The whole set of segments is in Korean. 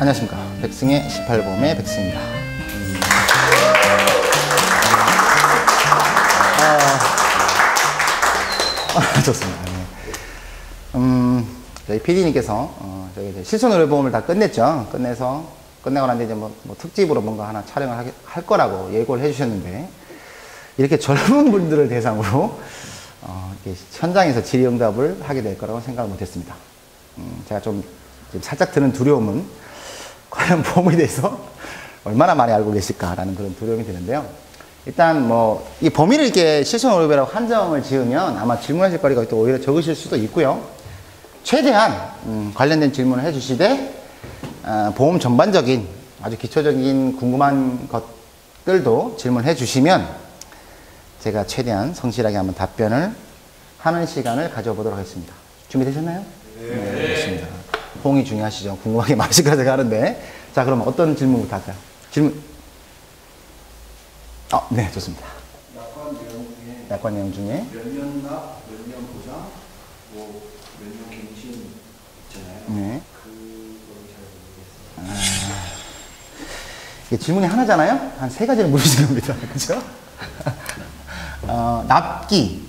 안녕하십니까. 백승의 18범의 백승입니다. 좋습니다. 저희 PD님께서 저희 실손 의료보험을 다 끝냈죠. 끝내고 난 뒤에 이제 뭐 특집으로 뭔가 하나 촬영을 할 거라고 예고를 해주셨는데, 이렇게 젊은 분들을 대상으로 이렇게 현장에서 질의응답을 하게 될 거라고 생각을 못했습니다. 제가 좀 살짝 드는 두려움은 과연 보험에 대해서 얼마나 많이 알고 계실까라는 그런 두려움이 드는데요. 일단 뭐 이 범위를 이렇게 실손 의료보험이라고 한정을 지으면 아마 질문하실 거리가 또 오히려 적으실 수도 있고요. 최대한 관련된 질문을 해주시되 보험 전반적인 아주 기초적인 궁금한 것들도 질문해 주시면 제가 최대한 성실하게 한번 답변을 하는 시간을 가져보도록 하겠습니다. 준비되셨나요? 네. 좋습니다. 호응이 중요하시죠. 궁금한 게 많으실 거라 생각하는데. 자, 그럼 어떤 질문부터 할까요? 질문. 네, 좋습니다. 약관 내용 중에 몇 년 납, 몇 년 보장, 뭐 몇 년 갱신 있잖아요. 네. 그거를 잘 모르겠어요. 이게 질문이 하나잖아요? 한 세 가지를 물으시는 겁니다. 그죠? 납기,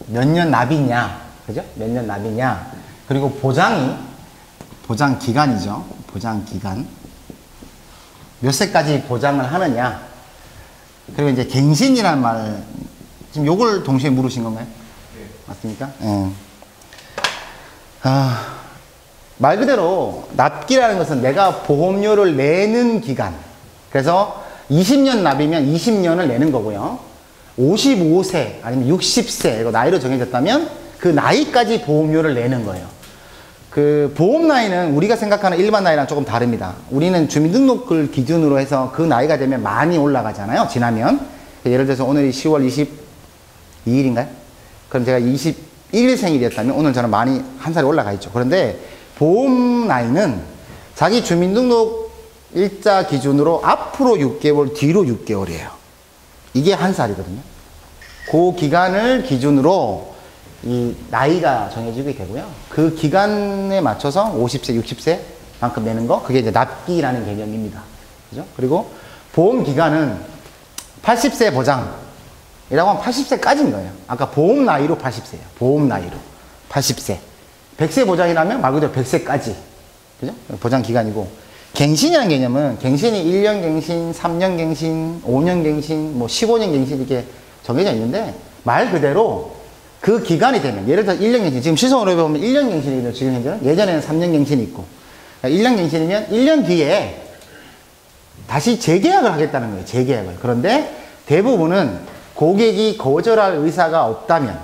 몇 년 납이냐, 그죠? 몇 년 납이냐, 그리고 보장 기간이죠. 보장 기간. 몇 세까지 보장을 하느냐, 그리고 이제 갱신이라는 말, 지금 요걸 동시에 물으신 건가요? 네. 맞습니까? 말 그대로 납기라는 것은 내가 보험료를 내는 기간. 그래서 20년 납이면 20년을 내는 거고요. 55세 아니면 60세 이거 나이로 정해졌다면 그 나이까지 보험료를 내는 거예요. 그 보험 나이는 우리가 생각하는 일반 나이랑 조금 다릅니다. 우리는 주민등록을 기준으로 해서 그 나이가 되면 많이 올라가잖아요. 지나면. 예를 들어서 오늘이 10월 22일인가요? 그럼 제가 21일 생일이었다면 오늘 저는 많이 한 살이 올라가 있죠. 그런데 보험 나이는 자기 주민등록 일자 기준으로 앞으로 6개월, 뒤로 6개월이에요. 이게 한 살이거든요. 그 기간을 기준으로 이 나이가 정해지게 되고요. 그 기간에 맞춰서 50세, 60세만큼 내는 거, 그게 이제 납기라는 개념입니다. 그죠? 그리고 보험 기간은 80세 보장이라고 하면 80세까지인 거예요. 아까 보험 나이로 80세예요. 보험 나이로 80세. 100세 보장이라면 말 그대로 100세까지. 그죠? 보장 기간이고. 갱신이라는 개념은 갱신이 1년 갱신, 3년 갱신, 5년 갱신, 뭐 15년 갱신 이렇게 정해져 있는데 말 그대로 그 기간이 되면, 예를 들어 1년 갱신, 지금 실손으로 보면 1년 갱신이거든요. 지금 현재는. 예전에는 3년 갱신이 있고. 1년 갱신이면 1년 뒤에 다시 재계약을 하겠다는 거예요. 재계약을. 그런데 대부분은 고객이 거절할 의사가 없다면,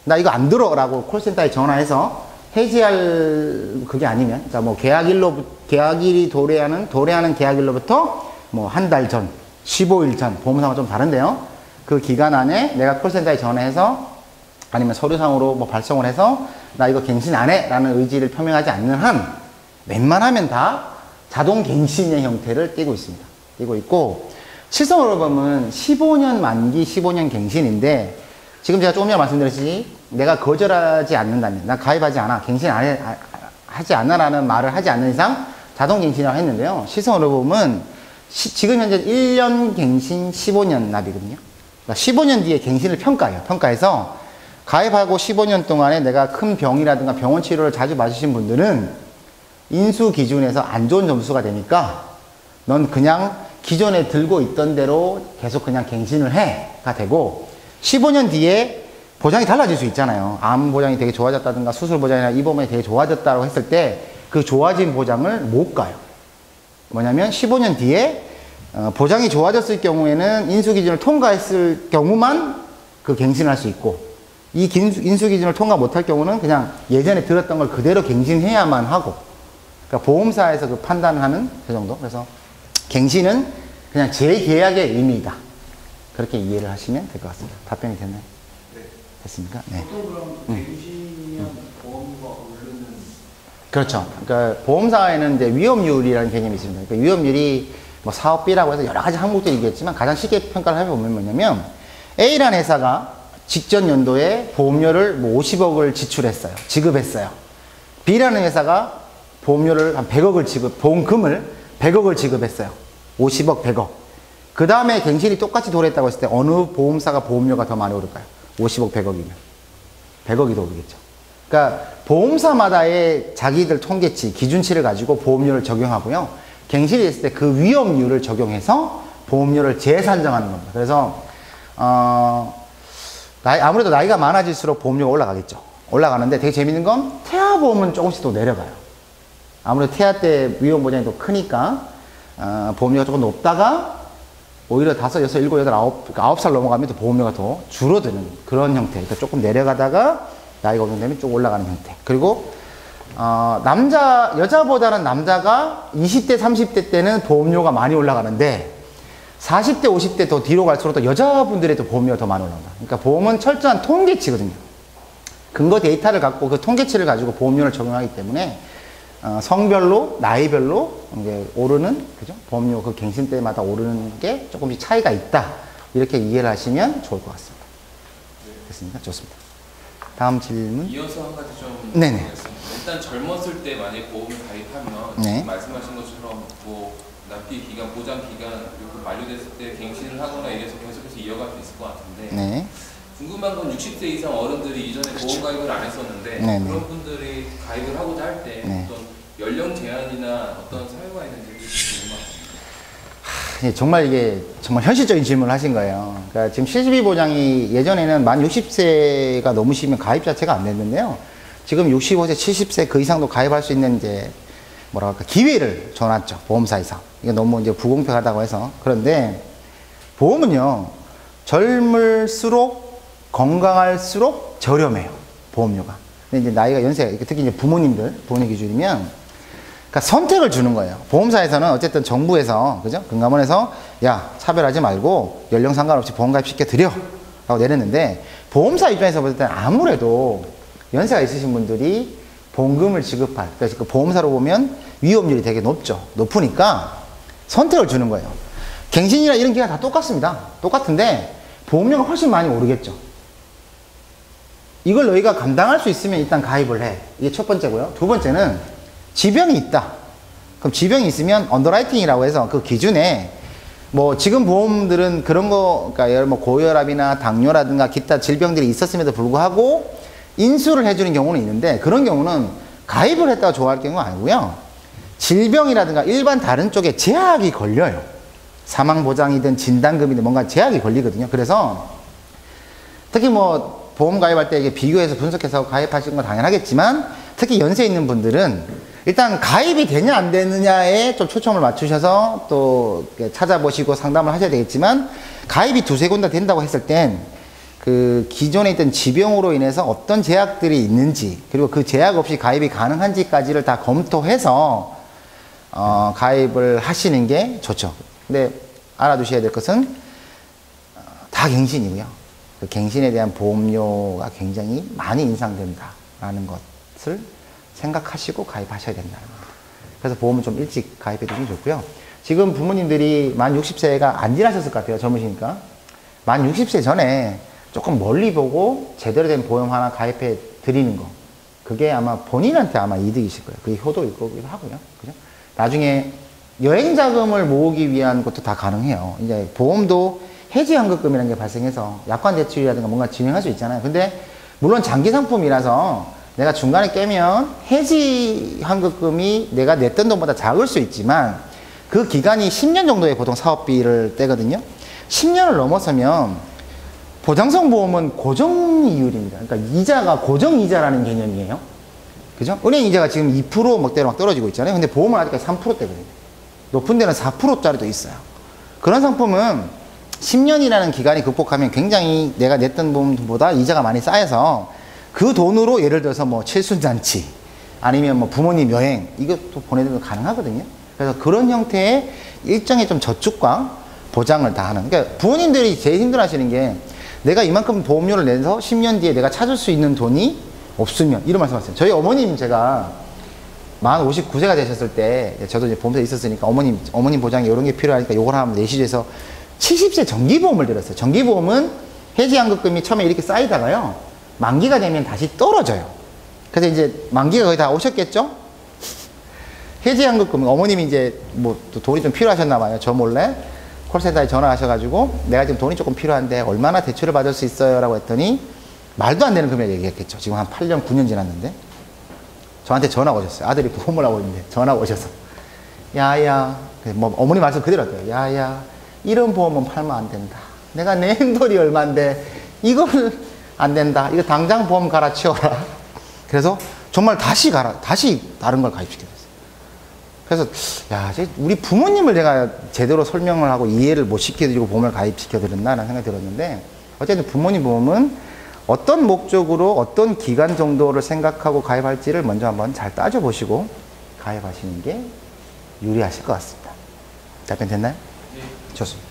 나 이거 안 들어 라고 콜센터에 전화해서 해지할 그게 아니면, 자, 뭐 계약일이 도래하는 계약일로부터 뭐 한 달 전, 15일 전, 보험상은 좀 다른데요. 그 기간 안에 내가 콜센터에 전화해서 아니면 서류상으로 뭐 발송을 해서 나 이거 갱신 안 해 라는 의지를 표명하지 않는 한 웬만하면 다 자동 갱신의 형태를 띠고 있습니다. 띠고 있고, 실손의료보험은 15년 만기 15년 갱신인데, 지금 제가 조금 전에 말씀드렸듯이 내가 거절하지 않는다면, 나 가입하지 않아, 갱신 하지 않아 라는 말을 하지 않는 이상 자동 갱신이라고 했는데요. 실손의료보험은 지금 현재 1년 갱신 15년 납이거든요. 그러니까 15년 뒤에 갱신을 평가해요. 평가해서 가입하고 15년 동안에 내가 큰 병이라든가 병원 치료를 자주 받으신 분들은 인수 기준에서 안 좋은 점수가 되니까 넌 그냥 기존에 들고 있던 대로 계속 그냥 갱신을 해가 되고, 15년 뒤에 보장이 달라질 수 있잖아요. 암 보장이 되게 좋아졌다든가 수술 보장이나 이 보험이 되게 좋아졌다고 했을 때 그 좋아진 보장을 못 가요. 뭐냐면 15년 뒤에 보장이 좋아졌을 경우에는 인수 기준을 통과했을 경우만 그 갱신을 할 수 있고, 이 인수 기준을 통과 못할 경우는 그냥 예전에 들었던 걸 그대로 갱신해야만 하고, 그러니까 보험사에서 그 판단을 하는 그 정도. 그래서 갱신은 그냥 재계약의 의미이다. 그렇게 이해를 하시면 될 것 같습니다. 답변이 됐나요? 네. 됐습니까? 네. 보통 그럼 갱신이면 보험과 오르는. 그렇죠. 그러니까 보험사에는 이제 위험률이라는 개념이 있습니다. 그러니까 위험률이 뭐 사업비라고 해서 여러 가지 항목들이 있겠지만 가장 쉽게 평가를 해보면 뭐냐면, A라는 회사가 직전 연도에 보험료를 뭐 50억을 지급했어요. B라는 회사가 보험료를 한 100억을 보험금을 100억을 지급했어요. 50억, 100억. 그 다음에 갱신이 똑같이 도래했다고 했을 때 어느 보험사가 보험료가 더 많이 오를까요? 50억, 100억이면. 100억이 더 오르겠죠. 그러니까 보험사마다의 자기들 통계치, 기준치를 가지고 보험료를 적용하고요. 갱신이 있을 때 그 위험률을 적용해서 보험료를 재산정하는 겁니다. 그래서 아무래도 나이가 많아질수록 보험료가 올라가겠죠. 올라가는데 되게 재밌는 건 태아보험은 조금씩 더 내려가요. 아무래도 태아 때 위험 보장이 더 크니까 보험료가 조금 높다가 오히려 5, 6, 7, 8, 9살 넘어가면 또 보험료가 더 줄어드는 그런 형태. 그러니까 조금 내려가다가 나이가 어느 정도 되면 쭉 올라가는 형태. 그리고 여자보다는 남자가 20대, 30대 때는 보험료가 많이 올라가는데 40대, 50대 더 뒤로 갈수록 또 여자분들의 또 보험료가 더 많이 올라간다. 그러니까 보험은 철저한 통계치거든요. 근거 데이터를 갖고 그 통계치를 가지고 보험료를 적용하기 때문에 성별로, 나이별로 이제 오르는, 그죠? 보험료 그 갱신 때마다 오르는 게 조금씩 차이가 있다. 이렇게 이해를 하시면 좋을 것 같습니다. 됐습니까? 좋습니다. 다음 질문. 이어서 한 가지 좀 네네. 드리겠습니다. 일단 젊었을 때 만약에 보험을 가입하면 네. 말씀하신 것처럼 뭐 납기 기간, 보장 기간 이렇게 만료됐을 때 갱신을 하거나 이래서 계속해서 이어갈 수 있을 것 같은데 네. 궁금한 건 60세 이상 어른들이 이전에 보험 가입을 안 했었는데 네네. 그런 분들이 가입을 하고자 할 때 네. 어떤 연령 제한이나 어떤 사유가 있는지 궁금합니다. 예, 정말 이게 정말 현실적인 질문을 하신 거예요. 그러니까 지금 72 보장이 예전에는 만 60세가 넘으시면 가입 자체가 안 됐는데요. 지금 65세, 70세 그 이상도 가입할 수 있는 이제 뭐라 할까 기회를 줘놨죠. 보험사에서. 이게 너무 이제 부공평하다고 해서. 그런데 보험은요, 젊을수록 건강할수록 저렴해요. 보험료가. 근데 이제 나이가 연세가, 특히 이제 부모님 기준이면 그러니까 선택을 주는 거예요. 보험사에서는 어쨌든 정부에서, 그죠? 금감원에서, 야, 차별하지 말고 연령 상관없이 보험 가입시켜 드려. 라고 내렸는데, 보험사 입장에서 볼 때는 아무래도 연세가 있으신 분들이 보험금을 지급할, 그래서 그 보험사로 보면 위험률이 되게 높으니까 선택을 주는 거예요. 갱신이나 이런 기가 다 똑같습니다. 똑같은데, 보험료가 훨씬 많이 오르겠죠. 이걸 너희가 감당할 수 있으면 일단 가입을 해. 이게 첫 번째고요. 두 번째는 지병이 있다. 그럼 지병이 있으면 언더라이팅이라고 해서 그 기준에 뭐 지금 보험들은 그런 거, 그러니까 뭐 고혈압이나 당뇨라든가 기타 질병들이 있었음에도 불구하고 인수를 해주는 경우는 있는데 그런 경우는 가입을 했다가 좋아할 경우가 아니고요. 질병이라든가 일반 다른 쪽에 제약이 걸려요. 사망보장이든 진단금이든 뭔가 제약이 걸리거든요. 그래서 특히 뭐 보험 가입할 때 이게 비교해서 분석해서 가입하시는 건 당연하겠지만 특히 연세 있는 분들은 일단 가입이 되냐 안 되느냐에 좀 초점을 맞추셔서 또 찾아보시고 상담을 하셔야 되겠지만 가입이 두세 군 다 된다고 했을 땐 그 기존에 있던 지병으로 인해서 어떤 제약들이 있는지 그리고 그 제약 없이 가입이 가능한지까지를 다 검토해서 가입을 하시는 게 좋죠. 근데 알아두셔야 될 것은 다 갱신이고요. 그 갱신에 대한 보험료가 굉장히 많이 인상된다라는 것을 생각하시고 가입하셔야 된다는 겁니다. 그래서 보험은 좀 일찍 가입해 두시면 좋고요. 지금 부모님들이 만 60세가 안 지나셨을 것 같아요. 젊으시니까. 만 60세 전에 조금 멀리 보고 제대로 된 보험 하나 가입해 드리는 거. 그게 아마 본인한테 아마 이득이실 거예요. 그게 효도일 거기도 하고요. 그죠? 나중에 여행 자금을 모으기 위한 것도 다 가능해요. 이제 보험도 해지 환급금이라는 게 발생해서 약관 대출이라든가 뭔가 진행할 수 있잖아요. 근데 물론 장기 상품이라서 내가 중간에 깨면 해지 환급금이 내가 냈던 돈보다 작을 수 있지만 그 기간이 10년 정도의 보통 사업비를 떼거든요. 10년을 넘어서면 보장성 보험은 고정이율입니다. 그러니까 이자가 고정이자라는 개념이에요. 그죠? 은행 이자가 지금 2% 막대로 막 떨어지고 있잖아요. 근데 보험은 아직까지 3%대거든요. 높은 데는 4%짜리도 있어요. 그런 상품은 10년이라는 기간이 극복하면 굉장히 내가 냈던 돈보다 이자가 많이 쌓여서 그 돈으로 예를 들어서 뭐 칠순잔치 아니면 뭐 부모님 여행 이것도 보내드리면 가능하거든요. 그래서 그런 형태의 일정의 좀 저축과 보장을 다 하는. 그러니까 부모님들이 제일 힘들어 하시는 게 내가 이만큼 보험료를 내서 10년 뒤에 내가 찾을 수 있는 돈이 없으면 이런 말씀 하세요. 저희 어머님 제가 만 59세가 되셨을 때 저도 이제 보험사에 있었으니까 어머님 보장에 이런 게 필요하니까 요걸 한번 내시죠 해서 70세 정기보험을 들었어요. 정기보험은 해지환급금이 처음에 이렇게 쌓이다가요. 만기가 되면 다시 떨어져요. 그래서 이제 만기가 거의 다 오셨겠죠? 해지연금은 어머님이 이제 뭐 또 돈이 좀 필요하셨나 봐요. 저 몰래 콜센터에 전화하셔가지고 내가 지금 돈이 조금 필요한데 얼마나 대출을 받을 수 있어요? 라고 했더니 말도 안 되는 금액 얘기했겠죠. 지금 한 8년, 9년 지났는데 저한테 전화가 오셨어요. 아들이 보험을 하고 있는데 전화가 오셔서 야야, 뭐 어머니 말씀 그대로 할게요. 야야, 이런 보험은 팔면 안 된다. 내가 낸 돈이 얼만데 이걸 안 된다. 이거 당장 보험 갈아치워라. 그래서 정말 다시 다른 걸 가입시켰어요. 그래서 야, 우리 부모님을 제가 제대로 설명을 하고 이해를 못 시켜드리고 보험을 가입시켜드렸나라는 생각이 들었는데, 어쨌든 부모님 보험은 어떤 목적으로 어떤 기간 정도를 생각하고 가입할지를 먼저 한번 잘 따져보시고 가입하시는 게 유리하실 것 같습니다. 답변 됐나요? 네. 좋습니다.